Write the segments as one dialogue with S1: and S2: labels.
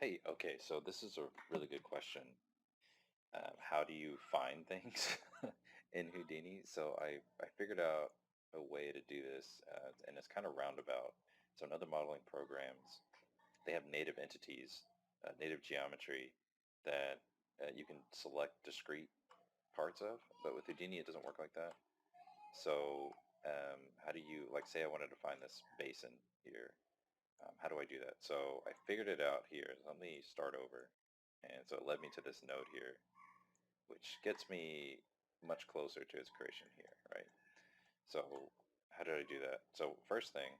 S1: Hey, okay, so this is a really good question. How do you find things in Houdini? So I figured out a way to do this, and it's kind of roundabout. So in other modeling programs, they have native entities, native geometry that you can select discrete parts of, but with Houdini it doesn't work like that. So how do you, like, say I wanted to find this basin here. How do I do that? So I figured it out here. Let me start over. And so it led me to this node here, which gets me much closer to its creation here, right? So how did I do that? So first thing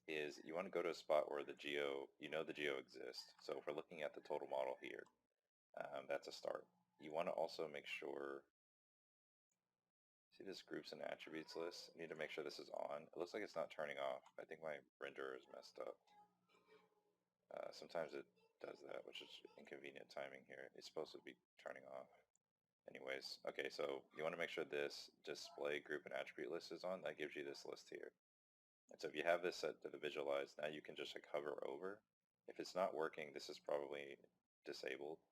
S1: is you want to go to a spot where the geo, the geo exists. So if we're looking at the total model here, that's a start. You want to also make sure, see this groups and attributes list? I need to make sure this is on. It looks like it's not turning off. I think my renderer is messed up. Sometimes it does that, which is inconvenient timing here. It's supposed to be turning off. Anyways, okay, so you want to make sure this display group and attribute list is on. That gives you this list here. And so if you have this set to the visualize, now you can just like hover over. If it's not working, this is probably disabled.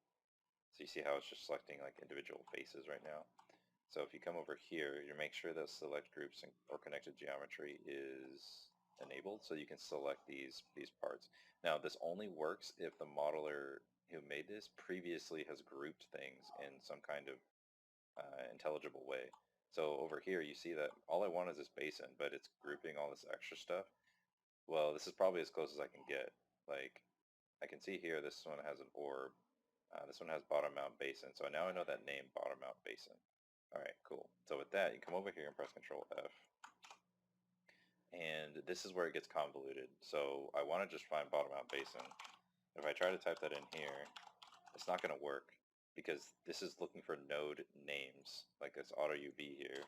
S1: So you see how it's just selecting like individual faces right now. So if you come over here, you make sure that select groups or connected geometry is enabled, so you can select these parts. Now this only works if the modeler who made this previously has grouped things in some kind of intelligible way. So over here you see that all I want is this basin, but it's grouping all this extra stuff. Well, this is probably as close as I can get. Like, I can see here this one has an orb. This one has bottom mount basin. So now I know that name, bottom mount basin. All right, cool. So with that, you come over here and press Control F. And this is where it gets convoluted. So I want to just find bottom mount basin. If I try to type that in here, it's not going to work because this is looking for node names, like this auto UV here.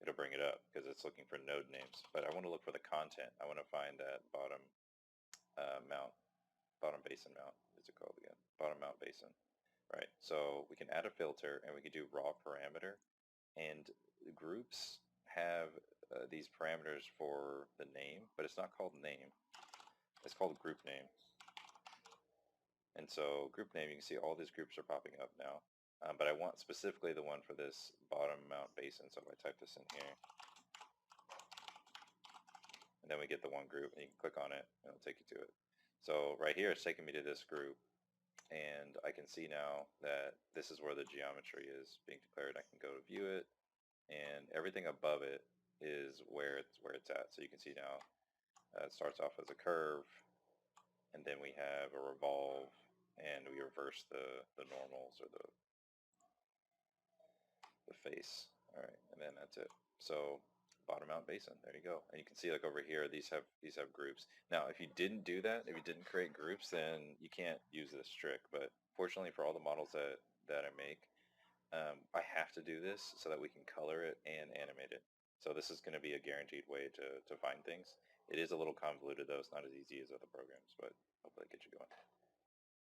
S1: It'll bring it up because it's looking for node names. But I want to look for the content. I want to find that bottom mount, bottom basin mount. Is it called again? Bottom mount basin. Right. So we can add a filter and we can do raw parameter. And groups have these parameters for the name, but it's not called name. It's called group name. And so group name, you can see all these groups are popping up now. But I want specifically the one for this bottom mount basin. So if I type this in here, and then we get the one group, and you can click on it, and it'll take you to it. So right here, it's taking me to this group, and I can see now that this is where the geometry is being declared. I can go to view it, and everything above it is where it's at. So you can see now it starts off as a curve, and then we have a revolve, and we reverse the normals or the face. All right, and then that's it. So bottom out basin, there you go. And you can see like over here, these have groups. Now, if you didn't do that, if you didn't create groups, then you can't use this trick. But fortunately for all the models that I make, I have to do this so that we can color it and animate it. So this is going to be a guaranteed way to find things. It is a little convoluted though. It's not as easy as other programs, but hopefully it gets you going.